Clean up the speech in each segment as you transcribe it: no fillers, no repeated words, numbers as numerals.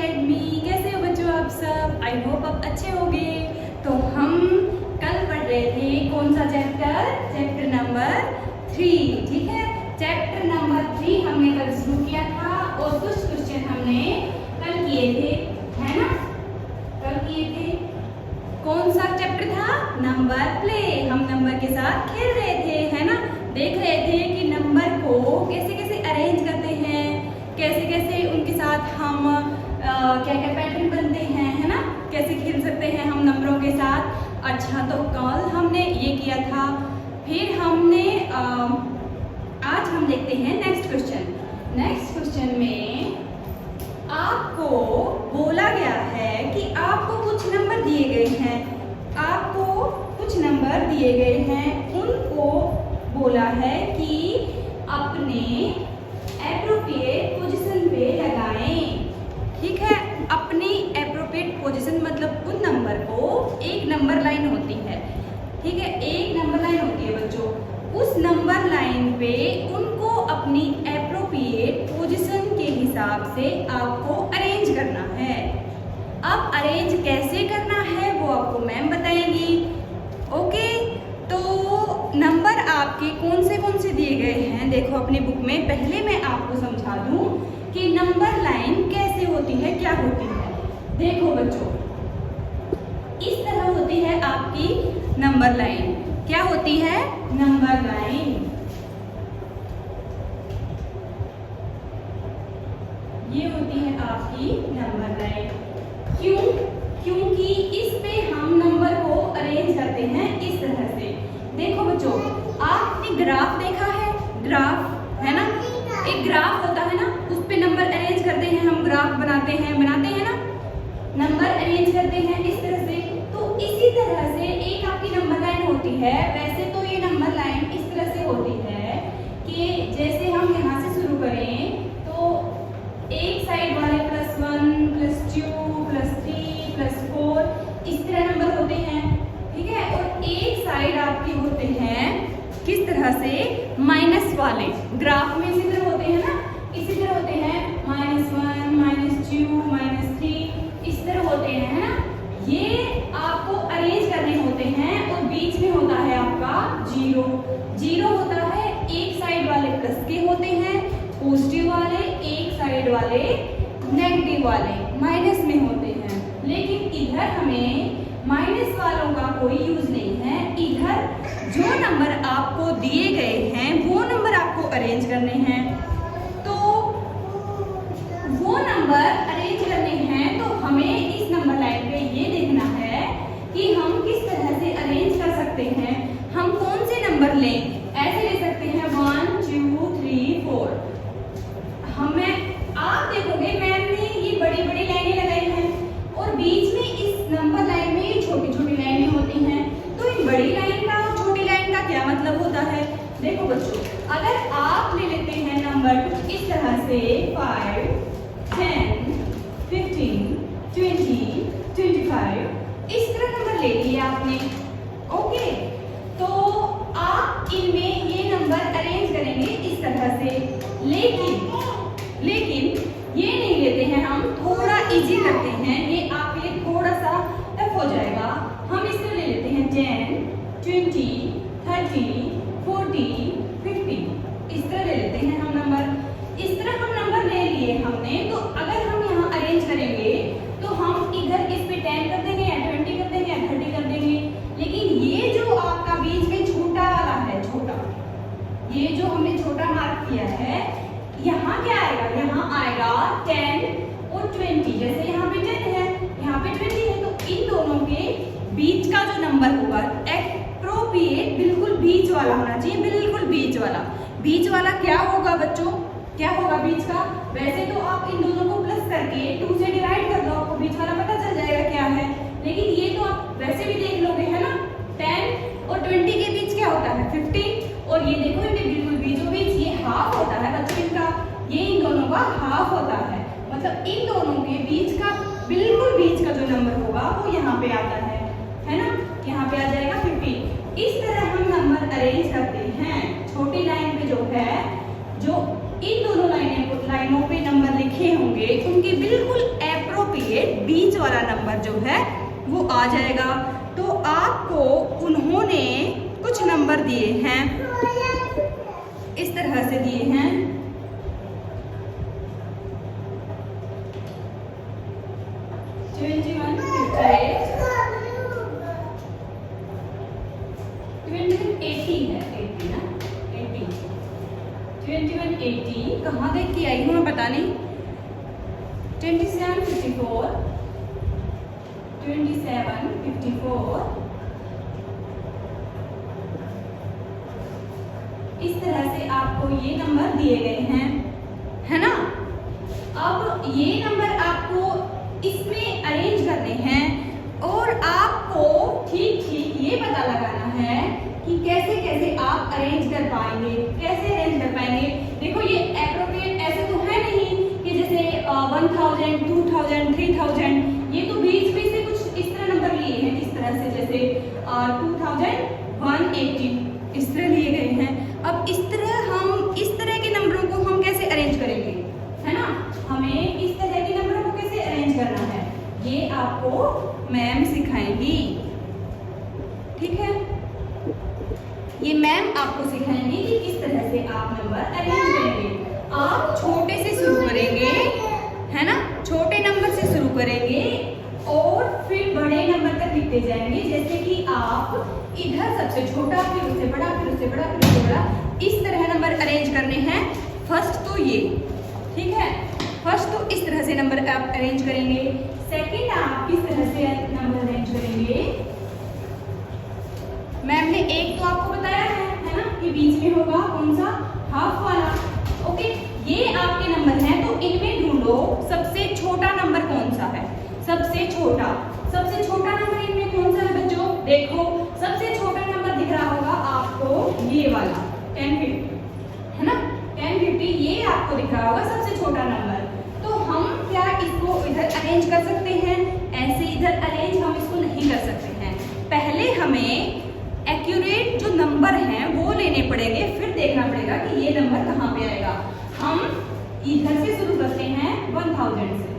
Academy. कैसे हो बच्चों आप सब? आई होप आप अच्छे होंगे। तो हम कल पढ़ रहे थे कौन सा चैप्टर? चैप्टर नंबर 3, ठीक है। चैप्टर नंबर 3 हमने कल शुरू किया था और कुछ क्वेश्चन हमने कल किए थे, है ना? कल किए थे। कौन सा चैप्टर था? Number play. हम नंबर के साथ खेल रहे थे, है ना? देख रहे थे कि नंबर को कैसे कैसे अरेंज करते हैं, कैसे कैसे उनके साथ हम क्या क्या पैटर्न बनते हैं, है ना? कैसे खेल सकते हैं हम नंबरों के साथ। अच्छा, तो कल हमने ये किया था। फिर हमने आज हम देखते हैं नेक्स्ट क्वेश्चन। नेक्स्ट क्वेश्चन में आपको बोला गया है कि आपको कुछ नंबर दिए गए हैं, आपको कुछ नंबर दिए गए हैं, उनको बोला है कि अपने एप्रोप्रिएट पोजीशन पे लगाएं, ठीक है। अपनी एप्रोप्रिएट पोजीशन मतलब उन नंबर को, एक नंबर लाइन होती है, ठीक है, एक नंबर लाइन होती है बच्चों। उस नंबर लाइन पे उनको अपनी एप्रोप्रिएट पोजीशन के हिसाब से आपको अरेंज करना है। अब अरेंज कैसे करना है वो आपको मैम बताएंगी, ओके। तो नंबर आपके कौन से दिए गए हैं, देखो अपनी बुक में। पहले मैं आपको समझा दूं कि नंबर लाइन कैसे होती है, क्या होती है। देखो बच्चों, इस तरह होती है आपकी नंबर लाइन। क्या होती है? नंबर लाइन ये होती है आपकी नंबर लाइन। क्यों? क्योंकि इस पे हम नंबर को अरेंज करते हैं इस तरह से। देखो बच्चों, आपने ग्राफ देखा है? ग्राफ है ना, एक ग्राफ होता है ना, उस पे नंबर अरेंज करते हैं हम, ग्राफ बनाते हैं ना, नंबर अरेंज करते हैं इस तरह से। तो इसी तरह से एक आपकी नंबर लाइन होती है। वैसे तो ये नंबर लाइन इस तरह से होती है कि जैसे हम यहाँ से शुरू करें तो एक साइड वाले +1 +2 +3 +4 इस तरह नंबर होते हैं, ठीक है। और एक साइड आपके होते हैं किस तरह से? माइनस वाले। ग्राफ में इसी तरह होते हैं ना, इसी तरह होते हैं, -1 -2 -3 इस तरह होते हैं, है ना। ये आपको अरेंज करने होते हैं और बीच में होता है आपका 0 0 होता है। एक साइड वाले प्लस के होते हैं, पॉजिटिव वाले, एक साइड वाले नेगेटिव वाले माइनस में होते हैं। लेकिन इधर हमें माइनस वालों का कोई यूज नहीं है। इधर जो नंबर आपको दिए गए हैं वो नंबर आपको अरेंज करने हैं। तो वो नंबर अरेंज करने हैं तो हमें इस नंबर लाइन पे ये देखना है कि हम किस तरह से अरेंज कर सकते हैं। हम कौन से नंबर लें? ऐसे ले सकते हैं 1 2 3 4। हमें आप देखोगे मैम ने ये बड़ी बड़ी लाइनें लगाई हैं और बीच में इस नंबर लाइन में ये छोटी छोटी लाइनें होती हैं। तो इन बड़ी लाइन का और छोटी लाइन का क्या मतलब होता है? देखो बच्चों, अगर आप ले लेते हैं नंबर इस तरह से 5 10 15 20 25 इस तरह नंबर ले लिए आपने, ओके। तो आप इनमें ये नंबर अरेंज करेंगे इस तरह से। लेकिन ये नहीं लेते हैं हम, थोड़ा इजी करते हैं। ये आपके लिए थोड़ा सा टफ हो जाएगा। हम इस तरह ले लेते हैं 10 20 30 40 50 इस तरह ले लेते हैं हम नंबर। इस तरह हम नंबर ले लिए हमने। तो अगर हम यहाँ अरेंज करेंगे तो हम इधर इस पे 10 कर देंगे या 20 कर देंगे या 30 कर देंगे। लेकिन ये जो आपका बीच में छोटा वाला है, छोटा, ये जो हमने छोटा मार्क किया है, यहाँ क्या आएगा? यहाँ आएगा 10 और 20। जैसे यहाँ पे 10 है, यहाँ पे 20 है, तो इन दोनों के बीच का जो नंबर होगा एप्रोप्रिएट बिल्कुल बीच वाला होना चाहिए, बिल्कुल बीच वाला। बीच वाला क्या होगा बच्चों? क्या होगा बीच का? वैसे तो आप इन दोनों को प्लस करके 2 से डिवाइड कर दो, आपको बीच वाला पता चल जाएगा क्या है। लेकिन ये तो आप वैसे भी देख लोगे, है ना। 10 और 20 के बीच क्या होता है? 15। और ये देखो इनके बिल्कुल बीचों बीच ये हाफ होता है बच्चों इनका, ये इन दोनों का हाफ होता है। मतलब इन दोनों के बीच का बिल्कुल बीच का जो नंबर होगा वो यहाँ पे आता है ना। यहाँ पे आ जाएगा 15। इस तरह हम नंबर अरेंज करते हैं। छोटी लाइन पे जो है, जो इन दोनों लाइनों पे नंबर लिखे होंगे उनके बिल्कुल वाला नंबर जो है वो आ जाएगा। तो आपको उन्होंने कुछ नंबर दिए हैं, इस तरह से दिए हैं। 21, 58, 80 है, 80 ना, 80, 21, 80 कहाँ देख के आई हूँ मैं पता नहीं। 27, 54, 27, 54, इस तरह से आपको ये नंबर दिए गए हैं, है ना। अब ये नंबर आपको इसमें अरेंज करने हैं और आपको ठीक ठीक ये पता लगाना है कि कैसे कैसे आप अरेंज कर पाएंगे, कैसे अरेंज कर पाएंगे। देखो ये एप्रोप्रिएट ऐसे तो है नहीं कि जैसे 1000, 2000, 3000, ये तो बीच में से कुछ इस तरह नंबर लिए हैं, इस तरह से जैसे 2180 इस तरह लिए गए हैं। अब इस तरह के नंबरों को हम कैसे अरेंज करेंगे, है ना। हमें इस तरह के नंबरों को कैसे अरेंज करना है ये आपको मैम सिखाएंगी, ठीक है। ये मैम आपको सिखाएंगी कि किस तरह से आप नंबर अरेंज करेंगे। आप छोटे से शुरू करेंगे, है ना, छोटे नंबर से शुरू करेंगे और फिर बड़े नंबर तक लिखते जाएंगे। जैसे कि आप इधर सबसे छोटा, फिर उससे बड़ा, फिर उससे बड़ा, फिर उससे बड़ा, इस तरह नंबर अरेंज करने हैं। फर्स्ट तो ये, ठीक है, फर्स्ट तो इस तरह से नंबर आप अरेंज करेंगे। सेकंड आप किस तरह से नंबर अरेंज करेंगे, मैम ने एक तो आपको बताया है ना, कि बीच में होगा कौन सा, हाफ वाला। ओके, ये आपके नंबर हैं, तो इनमें ढूंढो सबसे छोटा नंबर कौन सा है। सबसे छोटा नंबर इनमें कौन सा है बच्चों, देखो सबसे छोटा नंबर दिख रहा होगा आपको ये वाला 1050, है ना, 1050 ये आपको दिख रहा होगा सबसे छोटा नंबर। तो हम क्या इसको इधर अरेंज कर सकते हैं, ऐसे इधर अरेंज हम इसको नहीं कर सकते हैं। पहले हमें एक्यूरेट जो नंबर हैं वो लेने पड़ेंगे, फिर देखना पड़ेगा कि ये नंबर कहाँ पे आएगा। हम इधर से शुरू करते हैं 1000 से,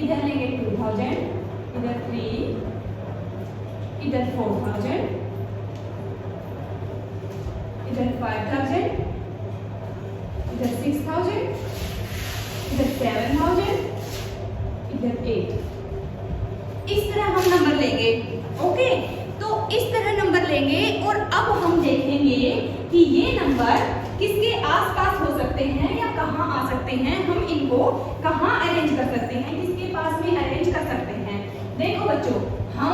इधर लेंगे 2000, इधर 3, इधर 4000, इधर 5000, इधर 6000, इधर 7000, इधर 8। इस तरह हम नंबर लेंगे। ओके, तो इस तरह नंबर लेंगे और अब हम देखेंगे कि ये नंबर किसके आसपास हो सकते हैं या कहाँ आ सकते हैं, हम इनको कहाँ अरेंज कर सकते हैं, किसके पास में अरेंज कर सकते हैं। देखो बच्चों, हम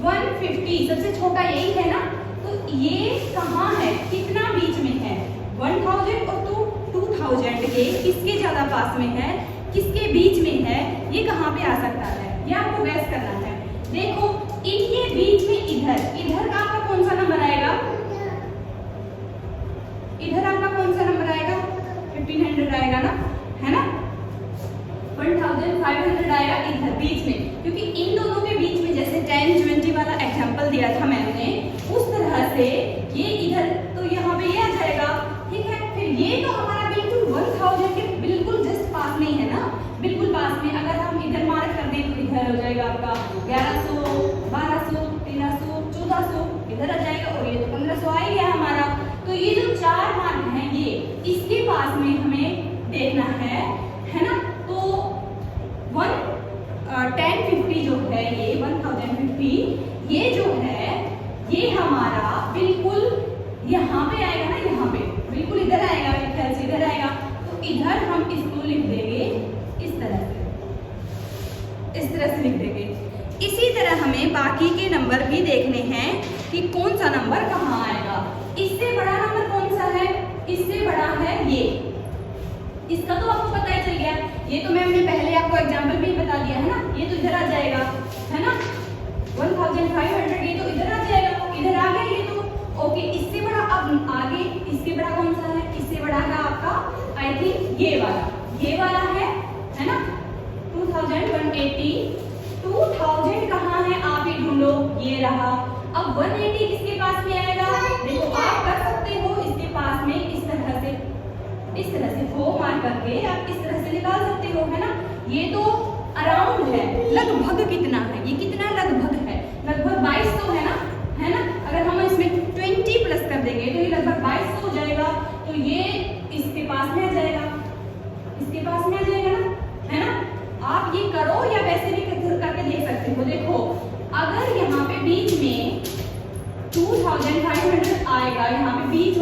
150 सबसे छोटा यही है ना, तो ये कहाँ है, कितना बीच में है, 1000 और 2000 के किसके ज्यादा पास में है, किसके बीच में है, ये कहाँ पे आ सकता है, ये आपको गैस करना है। देखो इनके बीच में इधर आपका कौन सा नंबर आएगा, इधर आपका कौन सा नंबर आएगा, 1500 आएगा ना, है ना, 1500 आएगा इधर बीच में, क्योंकि इन दोनों के बीच में जैसे 10-20 वाला एग्जांपल दिया था मैंने, उस तरह से ये इधर, तो यहाँ पे ये आ जाएगा, ठीक है। फिर ये तो हमारा बिल्कुल 1000 के बिल्कुल जस्ट पास में है ना, बिल्कुल पास में। अगर हम इधर मार्क कर दें तो इधर हो जाएगा आपका 1100, 1200, 1300, 1400, इधर आ जाएगा, और ये तो 1500 आ ही गया हमारा। तो ये जो 4 मार्क हैं ये इसके पास में हमें देखना है ना। तो 1050 जो है, ये 1050 ये जो है, ये हमारा बिल्कुल यहाँ पे आएगा ना, यहाँ पे बिल्कुल इधर आएगा, मेरे ख्याल से इधर आएगा। तो इधर हम इसको लिख देंगे इस तरह से लिख देंगे। इसी तरह हमें बाकी के नंबर भी देखने हैं कि कौन सा नंबर कहाँ आएगा। इससे बड़ा नंबर कौन सा है, इससे बड़ा है ये, इसका तो आपको पता ही चल गया, ये तो मैम ने पहले आपको एग्जाम्पल भी बता दिया है ना, ये तो इधर आ जाएगा, है ना, 1500 ये तो इधर आ जाएगा, इधर आ गया ये तो। ओके, इससे बड़ा अब आगे, इससे बड़ा कौन सा है, इससे बड़ा है आपका आई थिंक ये वाला है ना, 2180। 2000 कहाँ है आप ही ढूंढो, ये रहा। अब 180 किसके पास में आएगा, देखो आप कर सकते हो इसके पास में इस तरह से 4 मार्क करके आप इस तरह से निकाल सकते हो, है ना। ये तो अराउंड है, लगभग कितना है, ये कितना लगभग है, लगभग 2200 है ना। अगर हम इसमें 20 प्लस कर देंगे तो ये लगभग 2200 हो जाएगा। तो ये इसके पास में आ जाएगा, इसके पास में आ जाएगा ना, है ना। आप ये करो या वैसे भी करके देख सकते हो। देखो अगर यहाँ पे बीच में 2500 आएगा, यहाँ पे बीच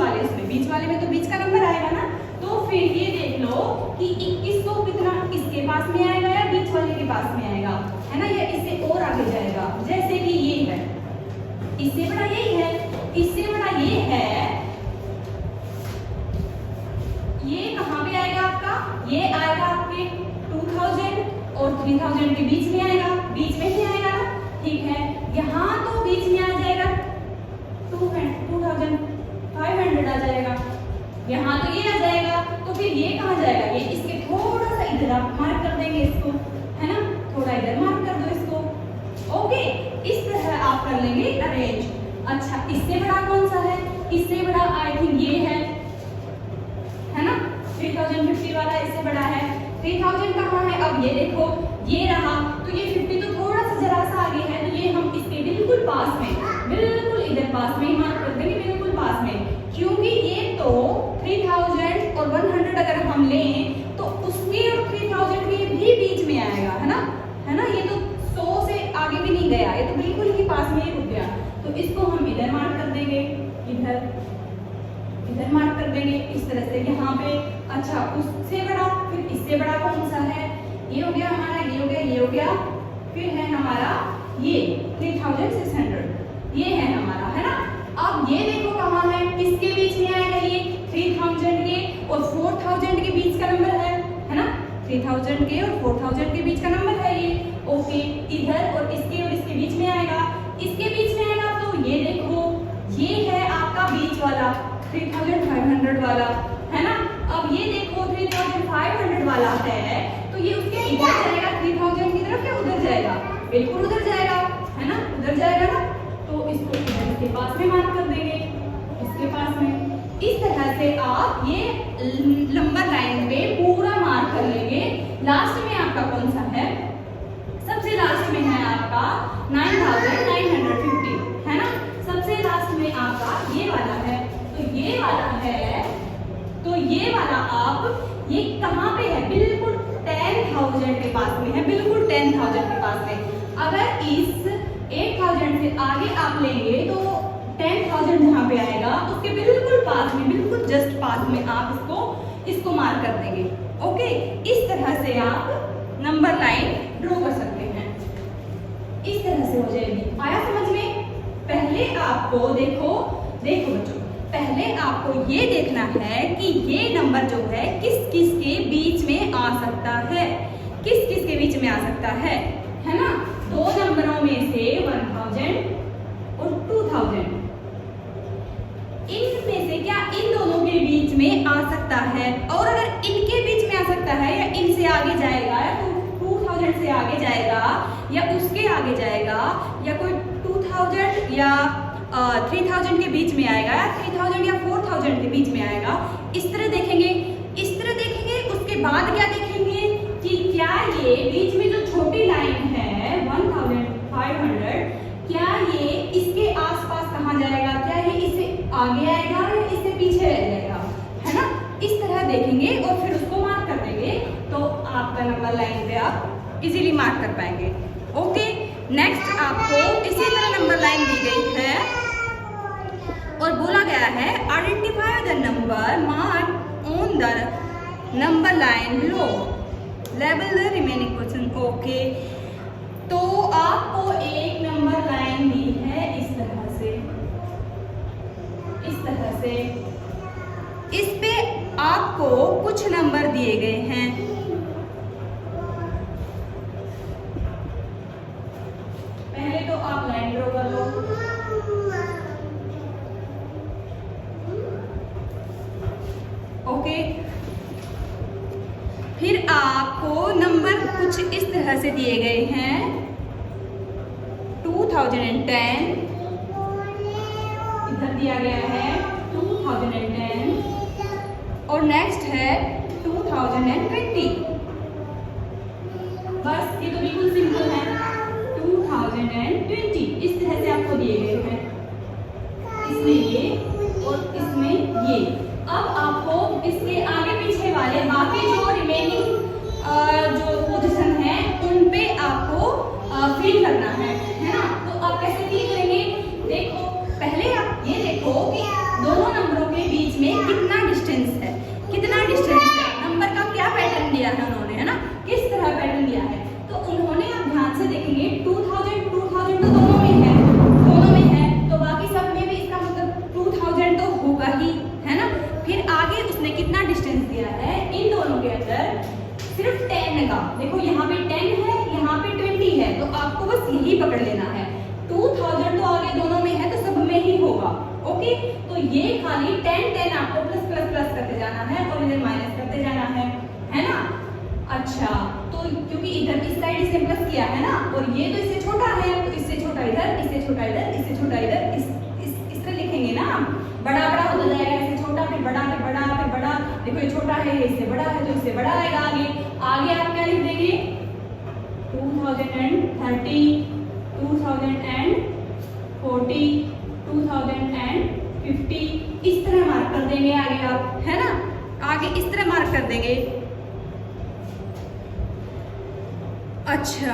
वाले में तो बीच का नंबर आएगा ना, तो फिर ये देख लो कि 2100 कितना इसके पास में आएगा या बीच वाले के पास में आएगा, है ना, या इससे और आगे जाएगा। जैसे कि ये है, इससे बड़ा यही है, इससे बड़ा ये है, ये कहाँ पे आएगा आपका, ये आएगा आपके 2000 और 3000 के बीच में आएगा, बीच में ही आएगा ना, ठीक है। यहाँ तो बीच में आ जाएगा 2500 आ जाएगा, यहाँ तो ये आ जाएगा, तो फिर ये कहाँ जाएगा, ये इसके थोड़ा सा इधर आप मार्क कर देंगे इसको, है ना, थोड़ा इधर मार्क कर दो इसको। ओके, इस तरह आप कर लेंगे अरेंज। अच्छा, इससे बड़ा कौन सा है, इससे बड़ा आई थिंक ये है ना, 3050 वाला इससे बड़ा है। 3000 कहाँ है, अब ये देखो ये रहा, तो ये 50 तो थोड़ा सा जरा सा आगे है, तो ये हम इसके बिल्कुल पास में, बिल्कुल इधर पास में ही मार्क कर देंगे, बिल्कुल पास में, क्योंकि ये तो 3000 और 100 अगर हम लें तो उसके और 3000 के भी बीच में आएगा, है ना, ये तो 100 से आगे भी नहीं गया, ये तो बिल्कुल ही पास में ही रुक गया। तो इसको हम इधर मार्क कर देंगे, इधर मार्क कर देंगे इस तरह से यहाँ पे। अच्छा, उससे बड़ा, फिर इससे बड़ा कौन सा है, ये हो गया हमारा, ये हो गया, ये हो गया, फिर है हमारा ये 3600, ये है हमारा, है ना। अब ये देखो कहाँ है, किसके बीच में आएगा, ये 3000 के और 4000 के बीच का नंबर है ना, 3000 के और 4000 के बीच का नंबर है ये। ओके, इधर और इसके बीच में आएगा, इसके बीच में आएगा, तो ये देखो ये है आपका बीच वाला 3500 वाला, है ना। अब ये देखो 3500 वाला है, तो ये उसके इधर जाएगा, 3000 की तरफ या उधर जाएगा, बिल्कुल उधर जाएगा, है ना, उधर जाएगा ना। तो इसको इसके पास में मार्क कर देंगे, इसके पास में। इस तरह से आप ये नंबर लाइन पे पूरा मार्क कर लेंगे। लास्ट में आपका कौन सा है, सबसे लास्ट में है आपका 9950, है ना, सबसे लास्ट में आपका ये वाला है। तो ये वाला है, तो ये वाला आप ये कहाँ पे है, बिल्कुल 10,000 के पास में है, बिल्कुल 10,000 के पास में। अगर इस 8000 से आगे आप लेंगे तो 10,000 जहाँ पे आएगा उसके बिल्कुल पास में, बिल्कुल जस्ट पास में आप इसको मार्क कर देंगे। ओके, इस तरह से आप नंबर लाइन ड्रॉ कर सकते हैं, इस तरह से हो जाएगी। आया समझ में। पहले आपको देखो बच्चों, पहले आपको ये देखना है कि ये नंबर जो है किस किस के बीच में आ सकता है, किस किस के बीच में आ सकता है ना। दो नंबरों में से 1000 और 2000, इनमें से क्या इन दोनों के बीच में आ सकता है, और अगर इनके बीच में आ सकता है या इनसे आगे जाएगा या 2000 से आगे जाएगा या उसके आगे जाएगा या कोई 2000 या 3000 के बीच में आएगा या 3000 या 4000 के बीच में आएगा, इस तरह देखेंगे, इस तरह देखेंगे। उसके बाद क्या देखेंगे कि क्या ये बीच में जो छोटी लाइन है 1500, क्या ये इसके आसपास कहाँ जाएगा, क्या ये इससे आगे आएगा या इससे पीछे रह जाएगा, है ना। इस तरह देखेंगे और फिर उसको मार्क कर देंगे, तो आपका नंबर लाइन पे आप इजीली मार्क कर पाएंगे। ओके, नेक्स्ट आपको इसी तरह नंबर लाइन दी गई है और बोला गया है identify the number mark on the number line below, label the remaining question. Okay, तो आपको एक नंबर लाइन दी है इस तरह से, इस तरह से, इस पे आपको कुछ नंबर दिए गए हैं। पहले तो आप लाइन ड्रॉ कर लो, ओके। फिर आपको नंबर कुछ इस तरह से दिए गए हैं 2010, इधर दिया गया है 2010 और नेक्स्ट है 2020। बस ये तो बिल्कुल 20, इस तरह से आपको दिए गए हैं, इसमें ये और इसमें ये। अब आपको इसके आगे पीछे वाले बाकी जो रिमेनिंग जो पोजीशन है उन पे आपको फिल करना है ना। तो आप कैसे फिल करेंगे? देखो पहले आप ये देखो कि दोनों नंबरों के बीच में कितना डिस्टेंस है, कितना डिस्टेंस है, नंबर का क्या पैटर्न दिया है उन्होंने, है ना, किस तरह पैटर्न दिया है। तो उन्होंने आप ध्यान से देखेंगे 2000 2000 तो दोनों में है, दोनों में है, तो बाकी सब में भी इसका मतलब 2000 तो होगा ही, है ना। फिर आगे उसने कितना डिस्टेंस दिया है इन दोनों के अंदर, सिर्फ 10 का। देखो यहाँ पे 10 है, यहाँ पे 20 है, तो आपको बस यही पकड़ लेना है। 2000 तो आगे दोनों में है तो सब में ही होगा, ओके। तो ये खाली 10 आपको प्लस प्लस प्लस करते जाना है और इधर माइनस करते जाना है ना। अच्छा, तो क्योंकि इधर इस साइड इसे प्लस किया है ना, और ये तो इससे छोटा है, तो इससे छोटा इधर, इससे छोटा इधर, इससे छोटा इधर, इस तरह लिखेंगे ना। बड़ा बड़ा होता जाएगा, इससे छोटा, फिर बड़ा, फिर बड़ा, फिर बड़ा। देखो ये छोटा है, इससे बड़ा है, तो इससे बड़ा आएगा आगे। आगे आप क्या लिख देंगे? 2030, 2040, 2050, इस तरह मार्क कर देंगे आगे आप, है ना। आगे इस तरह मार्क कर देंगे। अच्छा,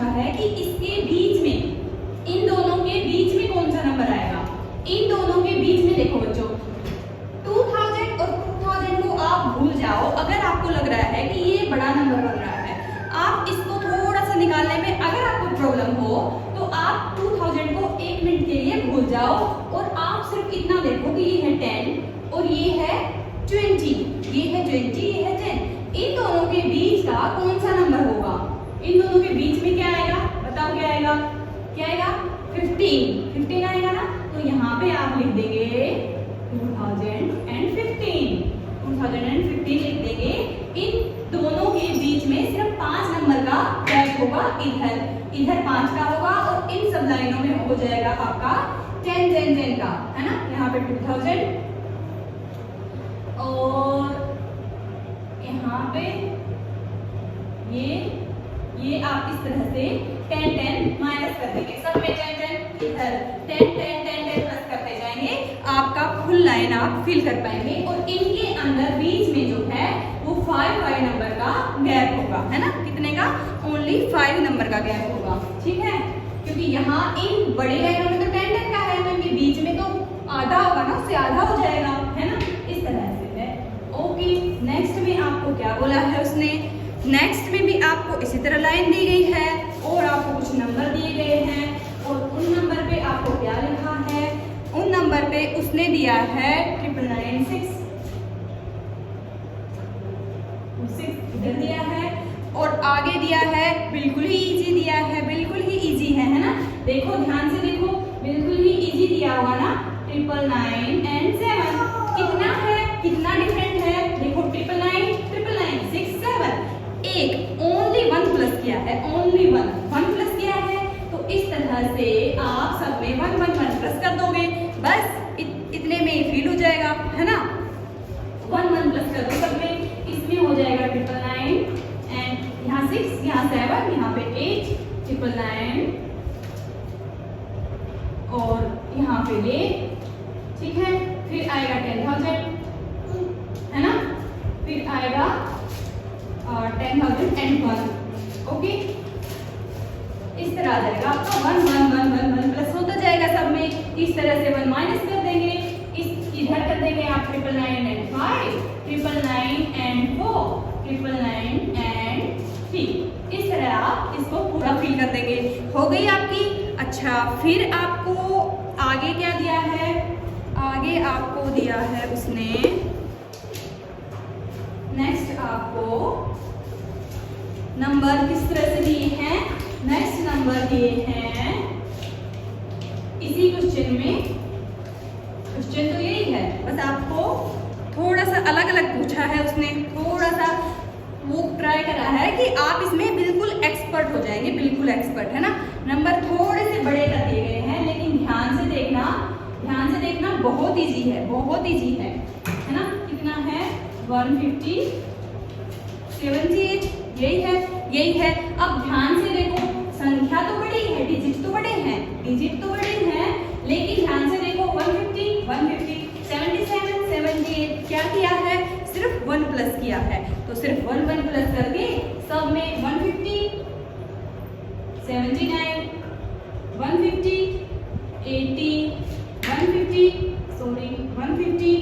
है कि इसके बीच में, इन दोनों के बीच में कौन सा नंबर आएगा। इन दोनों के बीच में देखो बच्चों, 2000 और 2000 को आप भूल जाओ। अगर आपको लग रहा है कि ये बड़ा नंबर बन रहा है, आप इसको थोड़ा सा निकालने में अगर आपको प्रॉब्लम हो तो आप 2000 को 1 मिनट के लिए भूल जाओ और आप सिर्फ इतना देखो कि ये है 10 और ये है 20, ये है 20, ये है 10। इन दोनों के बीच का कौन सा नंबर होगा? इन दोनों के बीच में क्या आएगा? बताओ क्या आएगा? क्या आएगा? 15 आएगा ना। तो यहाँ पे आप लिख देंगे 2015, 2015 लिख देंगे। इन दोनों के बीच में सिर्फ 5 नंबर का गैप होगा, इधर 5 का होगा और इन सब लाइनों में हो जाएगा आपका 10 10 10 का, है ना। यहाँ पे 2000 और यहाँ पे ये आप इस तरह से 10 10 माइनस कर देंगे, सब में 10 10, इधर 10 10 10 10 प्लस करते जाएंगे। आपका फुल लाइन आप फिल कर पाएंगे और इनके अंदर बीच में जो है वो 5 नंबर का गैप होगा, है ना। कितने का? ओनली 5 नंबर का गैप होगा, ठीक है। क्योंकि यहाँ इन बड़ी लाइनों में तो 10 10 का है, तो इनके बीच में तो आधा होगा ना, उससे आधा हो जाएगा, है ना। इस तरह से है, ओके। नेक्स्ट में आपको क्या बोला है उसने? नेक्स्ट में भी आपको इसी तरह लाइन दी गई है और आपको कुछ नंबर दिए गए हैं और उन नंबर पे आपको क्या लिखा है? उन नंबर पे उसने दिया है 999 6 इधर दिया है और आगे दिया है, बिल्कुल ही इजी दिया है, बिल्कुल ही इजी है ना। देखो ध्यान से देखो, बिल्कुल ही इजी दिया होगा ना। 999 and 7 कितना है, कितना डिफरेंट है? देखो 999 999 6 7 एक ओनली 1 प्लस किया है, ओनली 1 प्लस किया है। तो इस तरह से आप सब में 1 1 1 प्लस कर दोगे, बस इतने में ही फिल हो जाएगा, है ना। 1 1 प्लस कर दो सब में, इसमें हो जाएगा 999 एंड यहाँ 6, यहाँ 7, यहाँ पे 8, 999 और यहाँ पे ये, ठीक है। फिर आएगा 10,000, है ना। फिर आएगा 10,001, ओके। इस तरह आ जाएगा आपका 1 1 1 1 1 प्लस होता जाएगा सब में। इस तरह से 1 माइनस कर देंगे, इधर कर देंगे आप 999 and 5, 999 and 4, 999 and 3। इस तरह आप इसको पूरा फिल कर देंगे, हो गई आपकी। अच्छा, फिर आपको आगे क्या दिया है? आगे आपको दिया है उसने, नेक्स्ट आपको नंबर किस तरह से दिए हैं? नेक्स्ट नंबर दिए हैं इसी क्वेश्चन में। क्वेश्चन तो यही है, बस आपको थोड़ा सा अलग अलग पूछा है उसने, थोड़ा सा वो ट्राई करा है कि आप इसमें बिल्कुल एक्सपर्ट हो जाएंगे, बिल्कुल एक्सपर्ट, है ना। नंबर थोड़े से बड़े कर दिए गए हैं, लेकिन ध्यान से देखना बहुत इजी है, बहुत इजी है ना। कितना है 150, 78, यही है। अब ध्यान से देखो, संख्या तो बड़ी है, डिजिट तो बड़े हैं, लेकिन ध्यान से देखो 150, 77, 78 क्या किया है, सिर्फ 1 प्लस किया है। तो सिर्फ 1 प्लस करके सब में 150, 79, 150, 80, 150, 150,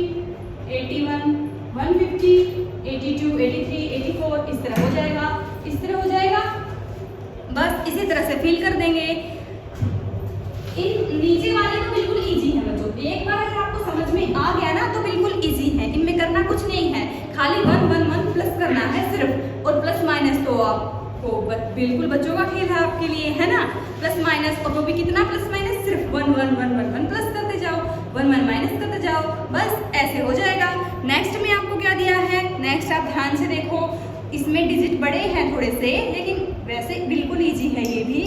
81, 150, 82, 83, 84, इस तरह हो जाएगा, बस इसी तरह से फिल कर देंगे। इन नीचे वाले तो बिल्कुल इजी है बच्चों, एक बार अगर आपको समझ में आ गया ना तो बिल्कुल इजी है, इनमें करना कुछ नहीं है, खाली 1 1 1 प्लस करना है सिर्फ, और प्लस माइनस तो आपको बिल्कुल बच्चों का खेल है आपके लिए, है ना। प्लस माइनस, और वो भी कितना प्लस माइनस, सिर्फ 1 1 1 1 1 प्लस करते जाओ, 1 1 माइनस करते जाओ, बस ऐसे हो जाएगा। नेक्स्ट में आपको क्या दिया है, नेक्स्ट आप ध्यान से देखो, इसमें डिजिट बड़े हैं थोड़े से, लेकिन वैसे बिल्कुल इजी है ये भी।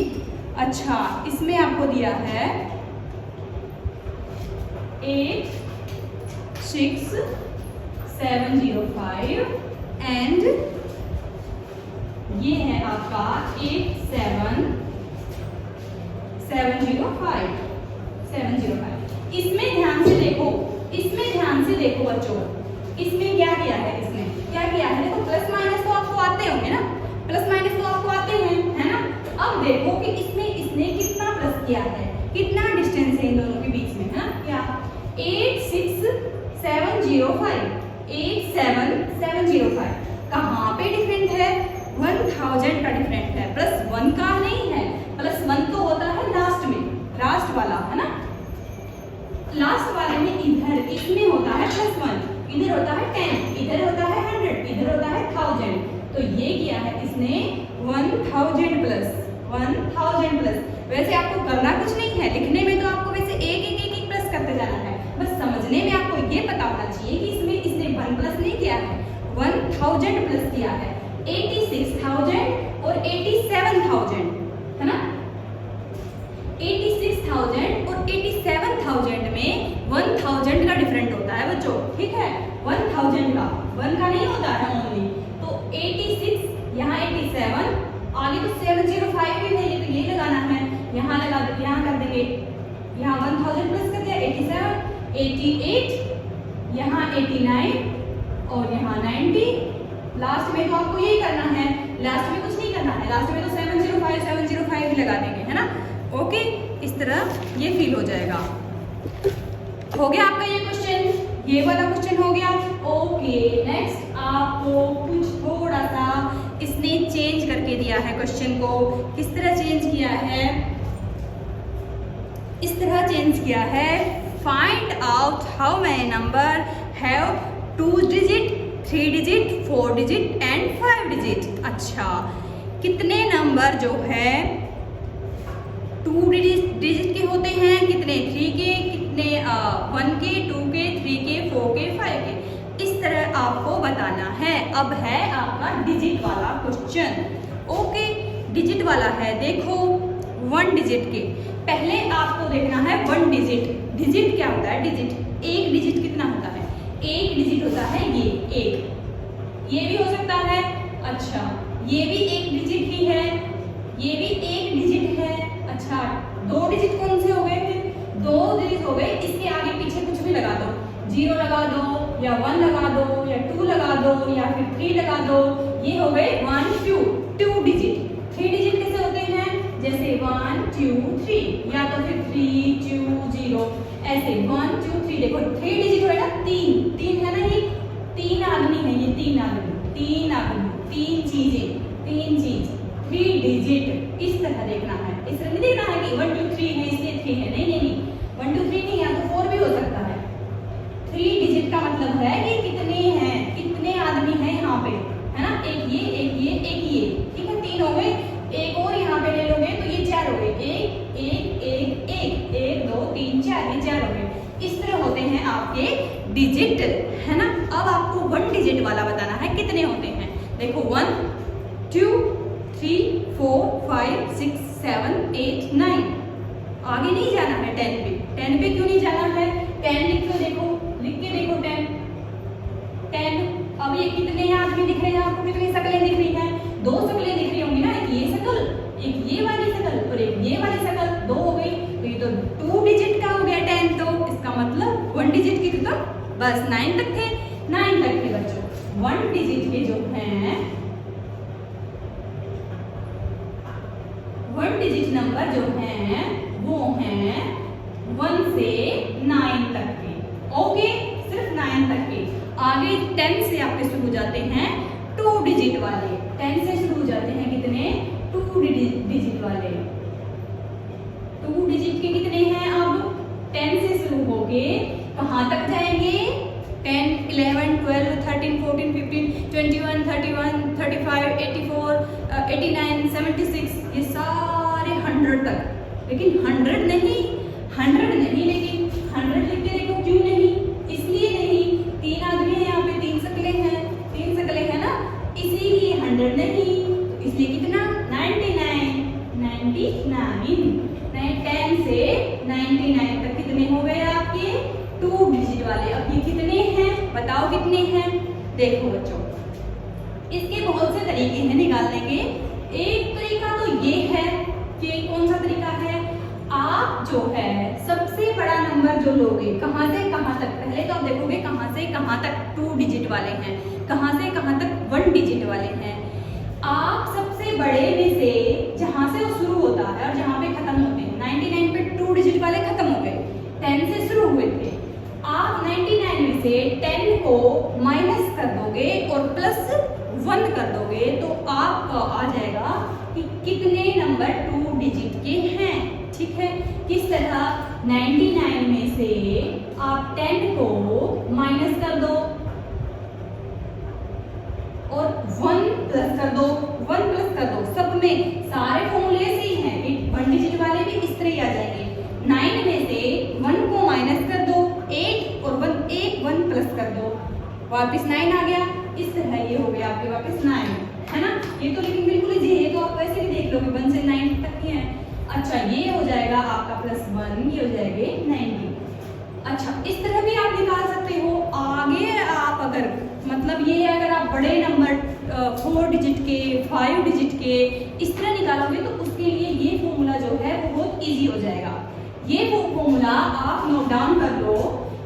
अच्छा, इसमें आपको दिया है 86705 एंड ये है आपका 87705। इसमें ध्यान से देखो बच्चों, इसमें क्या किया है, देखो प्लस माइनस तो आपको आते होंगे ना, है ना। अब देखो कि इसमें इसने कितना प्लस किया है, कितना डिस्टेंस है इन दोनों के बीच में, है ना। क्या 86705 कहाँ पे डिफरेंट है, 1000 का डिफरेंट है, प्लस 1 का नहीं है। प्लस 1 तो होता है लास्ट में, लास्ट वाला, है ना। लास्ट वाले में इधर इसमें होता है प्लस 1, इधर होता है 10, इधर होता है 100, इधर होता है 1000। तो ये किया है इसने 1000 प्लस। वैसे आपको करना कुछ नहीं है, लिखने में तो आपको वैसे एक प्लस करते जाना है, बस समझने में आपको ये पता होना चाहिए कि इसमें इसने 1 प्लस नहीं किया है, 1000 प्लस किया है। 86,000 और 87,000, है ना। 86,000 और 87,000 में 1000 का डिफरेंट होता है बच्चों, ठीक है। 1000 का 1 का नहीं होता है ओनली। तो 86, यहाँ 87, आगे तो 705 भी है, ये तो ये लगाना है, यहाँ लगा दो, यहाँ कर देंगे, यहाँ 1000 प्लस कर दिया, 87, 88, यहाँ 89 और यहाँ 90। लास्ट में तो आपको यही करना है, लास्ट में कुछ नहीं करना है, लास्ट में तो 705 ही लगा देंगे, है ना। ओके, इस तरह ये फिल हो जाएगा। हो गया आपका ये क्वेश्चन, ये वाला क्वेश्चन हो गया। ओके, नेक्स्ट आपको कुछ थोड़ा सा इसने चेंज करके दिया है क्वेश्चन को। किस तरह चेंज किया है, इस तरह चेंज किया है, find out how many number have 2 digit, 3 digit, 4 digit and 5 digit. अच्छा, कितने नंबर जो है 2 डिजिट के होते हैं, कितने 3 के, कितने 1 के, 2 के, 3 के, 4 के, 5 के, इस तरह आपको बताना है। अब है आपका डिजिट वाला क्वेश्चन। ओके, डिजिट वाला है, देखो 1 डिजिट के, पहले आपको देखना है 1 डिजिट। डिजिट क्या होता है, डिजिट, एक डिजिट कितना होता है, एक डिजिट होता है ये एक, ये भी हो सकता है। अच्छा, ये भी एक डिजिट ही है, ये भी एक डिजिट है। अच्छा, 2 डिजिट कौन से हो गए, फिर 2 डिजिट हो गए, इसके आगे पीछे कुछ भी लगा दो, 0 लगा दो या 1 लगा दो या 2 लगा दो या फिर 3 लगा दो, ये हो गए 1 2 डिजिट। 3 डिजिट कैसे होते हैं, जैसे 1 2 3, या तो फिर 3 2 0, ऐसे 1 2 3। देखो 3 डिजिट होगा, 3 है ना, ये 3 आदमी है, ये 3 आदमी, 3 चीजें, 3 चीज, 3 डिजिट। इस तरह देखना है, इस तरह नहीं देखना है कि 1 2 3 है इसलिए 3 है, नहीं 1 2 3 नहीं, या तो 4 भी हो सकता है। 3 डिजिट का मतलब है कि कितने हैं, कितने आदमी हैं यहाँ पे, है ना। एक ये, ठीक है, 3 हो गए, एक और यहाँ पे ले लोगे तो ये 4 हो गए, 1 2 3 4, ये 4 हो गए। इस तरह होते हैं आपके डिजिट, है ना। अब आपको 1 डिजिट वाला बताना है, कितने होते हैं। देखो 1 2 3 4 5 6 7 8 9। आगे नहीं जाना है 10 पे। 10 पे क्यों नहीं जाना है? 10 लिख के देखो, 10 10। अब ये कितने हैं आदमी दिख रहे हैं आपको? कितनी शक्लें दिख रही हैं? 2 शक्लें दिख रही होंगी ना, एक ये शक्ल, एक ये वाली शक्ल और एक ये वाली शक्ल, 2 हो गई। तो ये तो 2 डिजिट का हो गया 10। तो इसका मतलब 1 डिजिट की तो बस 9 तक थे, 9 तक थे बच्चों। 1 डिजिट के जो हैं 1 डिजिट नंबर जो हैं वो हैं 1 से 9 तक के। ओके, सिर्फ 9 तक के। आगे 10 से आपके शुरू हो जाते हैं 2 डिजिट वाले। 10 से शुरू हो जाते हैं कितने? 2 डिजिट वाले। 2 डिजिट के कितने हैं? अब 10 से शुरू हो गए, कहाँ तक जाएंगे? 10 11 12 13 14 15 21 31 35 84 89 76, ये सारे 100 तक। लेकिन 100 नहीं, 100 नहीं, लेकिन 100 लिख के देखो क्यों नहीं? इसलिए नहीं, 3 आदमी हैं यहाँ पे, 3 शक्लें हैं, 3 शक्लें हैं ना, इसीलिए 100 नहीं। तो इसलिए कितना? 99 99। 10 से 99 तक कितने हो गए आपके? 2 डिजिट वाले। अब ये कितने हैं? बताओ कितने हैं? देखो बच्चों, इसके बहुत से तरीके हैं निकालने के। एक तरीका तो ये है कि कौन सा तरीका है? आप जो है सबसे बड़ा नंबर जो लोगे, कहाँ से कहाँ तक, पहले तो आप देखोगे कहाँ से कहाँ तक 2 डिजिट वाले हैं, कहाँ से कहाँ तक 1 डिजिट वाले हैं। आप सबसे बड़े में से जहाँ से वो शुरू होता है और जहाँ पे खत्म होते हैं, 99 पे 2 डिजिट वाले खत्म हो गए, 10 से शुरू हुए थे। आप 99 में से 10 को माइनस कर दोगे और प्लस 1 कर दोगे, तो आपका आ जाएगा कि कितने नंबर 2 डिजिट के हैं। ठीक है, किस तरह? 99 में से आप 10 को माइनस कर दो और 1 प्लस कर दो, 1 प्लस कर दो। सब में सारे फॉर्मूले से ही हैं, 1 डिजिट वाले भी इस तरह ही आ जाएंगे। 9 में से 1 को माइनस कर दो, 8 और 1 प्लस कर दो, वापस 9 आ गया। इस तरह ये हो गया आपके वापस 9, है ना? ये तो लेकिन बिल्कुल इजी है, तो आप वैसे भी देख लोगे 1 से 9 तक ही है। अच्छा, ये हो जाएगा आपका +1, ये हो जाएंगे 90। अच्छा, इस तरह भी आप निकाल सकते हो। आगे आप अगर मतलब ये अगर आप बड़े नंबर 4 डिजिट के, 5 डिजिट के इस तरह निकालोगे तो उसके लिए ये फॉर्मूला जो है वो बहुत इजी हो जाएगा। ये वो फॉर्मूला आप नोट डाउन कर लो